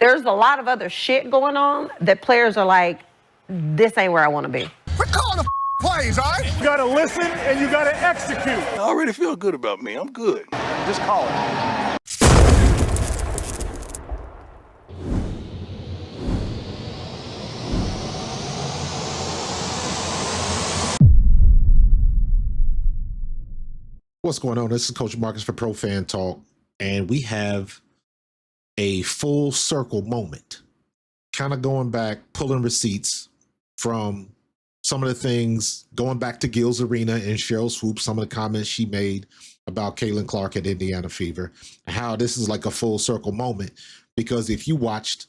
there's a lot of other shit going on that players are like, this ain't where I want to be. We're calling the plays, all right? You got to listen and you got to execute. I already feel good about me. I'm good. Just call it. What's going on? This is Coach Marcus for Pro Fan Talk, and we have a full circle moment, kind of going back, pulling receipts from some of the things, going back to Gil's Arena and Sheryl Swoopes, some of the comments she made about Caitlin Clark at Indiana Fever, and how this is like a full circle moment, because if you watched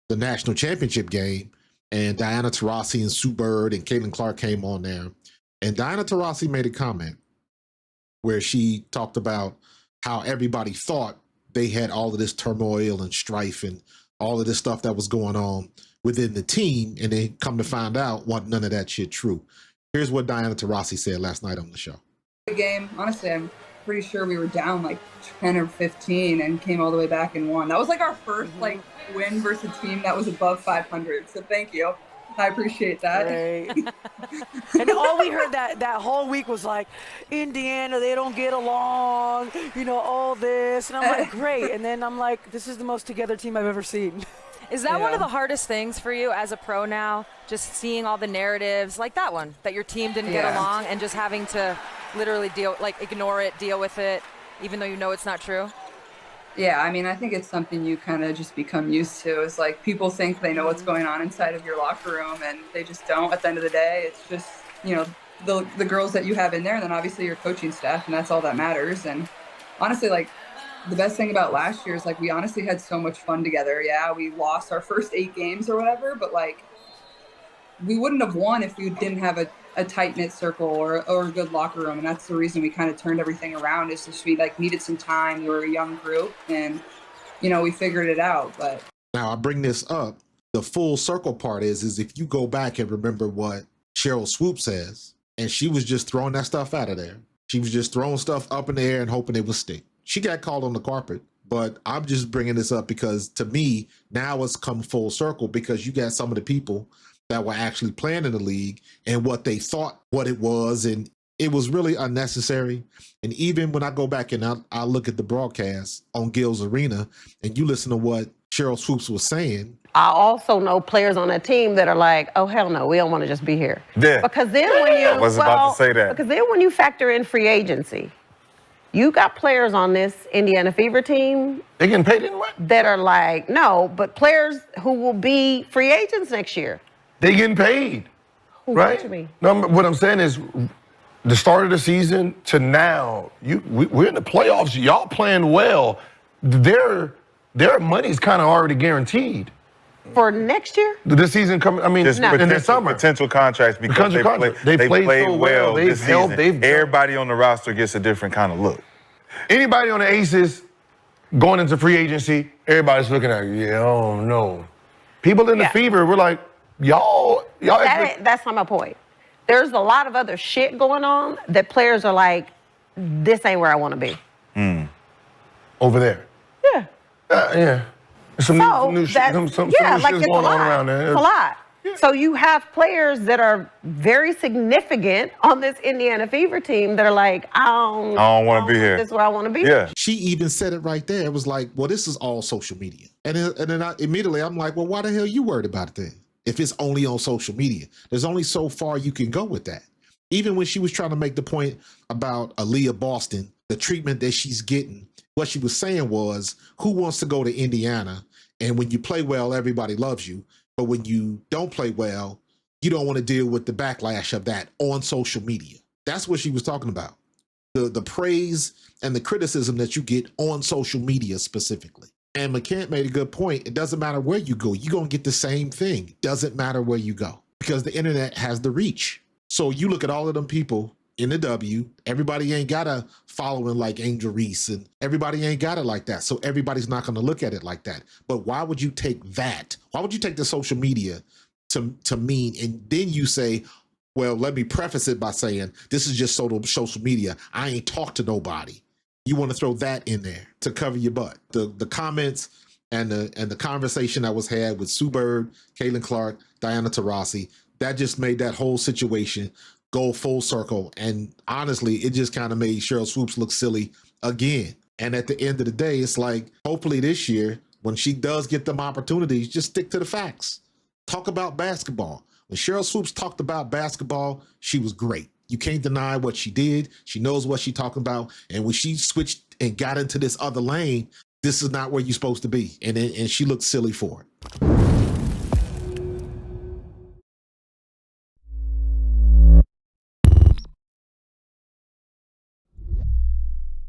the national championship game and Diana Taurasi and Sue Bird and Caitlin Clark came on there, and Diana Taurasi made a comment where she talked about how everybody thought they had all of this turmoil and strife and all of this stuff that was going on within the team, and they come to find out none of that shit true. Here's what Diana Taurasi said last night on the show. The game, honestly, I'm pretty sure we were down like 10 or 15 and came all the way back and won. That was like our first like win versus a team that was above 500. So thank you. I appreciate that. Right. And all we heard that whole week was like, Indiana, they don't get along, all this. And I'm like, great. And then I'm like, this is the most together team I've ever seen. Is that one of the hardest things for you as a pro now? Just seeing all the narratives like that one, that your team didn't get along and just having to literally ignore it, deal with it, even though you know it's not true? Yeah, I mean, I think it's something you kind of just become used to. It's like people think they know what's going on inside of your locker room, and they just don't. At the end of the day, it's just, the girls that you have in there, and then obviously your coaching staff, and that's all that matters. And honestly, like, the best thing about last year is, like, we honestly had so much fun together. Yeah, we lost our first 8 games or whatever, but, like, we wouldn't have won if we didn't have a tight-knit circle or a good locker room. And that's the reason we kind of turned everything around, is just we, like, needed some time. We were a young group, and, we figured it out. But now I bring this up. The full circle part is if you go back and remember what Sheryl Swoopes says, and she was just throwing that stuff out of there. She was just throwing stuff up in the air and hoping it would stick. She got called on the carpet, but I'm just bringing this up because, to me, now it's come full circle, because you got some of the people that were actually playing in the league and what they thought what it was, and it was really unnecessary. And even when I go back and I look at the broadcast on Gil's Arena and you listen to what Sheryl Swoopes was saying. I also know players on that team that are like, oh, hell no, we don't want to just be here. Yeah. Because then when you... I was about to say that. Because then when you factor in free agency, you got players on this Indiana Fever team. They getting paid anyway? That are like, no, but players who will be free agents next year. They getting paid, right? No, what I'm saying is, the start of the season to now, we're in the playoffs. Y'all playing well. Their money's kind of already guaranteed for next year. The season coming. I mean, in the summer, potential contracts because they played so well this season. Everybody on the roster gets a different kind of look. Anybody on the Aces going into free agency, everybody's looking at you. Yeah, oh no. People in the Fever, we're like, y'all. That's not my point. There's a lot of other shit going on that players are like, this ain't where I want to be. Over there. Yeah. Yeah. Some new shit going on around there. It's a lot. Yeah. So you have players that are very significant on this Indiana Fever team that are like, I don't want to be here. This is where I want to be. Yeah. She even said it right there. It was like, well, this is all social media. And then I'm like, well, why the hell are you worried about it then? If it's only on social media, there's only so far you can go with that. Even when she was trying to make the point about Aaliyah Boston, the treatment that she's getting, what she was saying was, who wants to go to Indiana? And when you play well, everybody loves you. But when you don't play well, you don't want to deal with the backlash of that on social media. That's what she was talking about. The praise and the criticism that you get on social media specifically. And McCant made a good point. It doesn't matter where you go. You're going to get the same thing. Doesn't matter where you go, because the internet has the reach. So you look at all of them people in the W, everybody ain't got a following like Angel Reese, and everybody ain't got it like that. So everybody's not going to look at it like that. But why would you take that? Why would you take the social media to mean, and then you say, well, let me preface it by saying, this is just social media. I ain't talked to nobody. You want to throw that in there to cover your butt. The comments and the conversation that was had with Sue Bird, Caitlin Clark, Diana Taurasi, that just made that whole situation go full circle. And honestly, it just kind of made Sheryl Swoopes look silly again. And at the end of the day, it's like, hopefully this year, when she does get them opportunities, just stick to the facts. Talk about basketball. When Sheryl Swoopes talked about basketball, she was great. You can't deny what she did. She knows what she's talking about. And when she switched and got into this other lane, this is not where you're supposed to be. And she looked silly for it.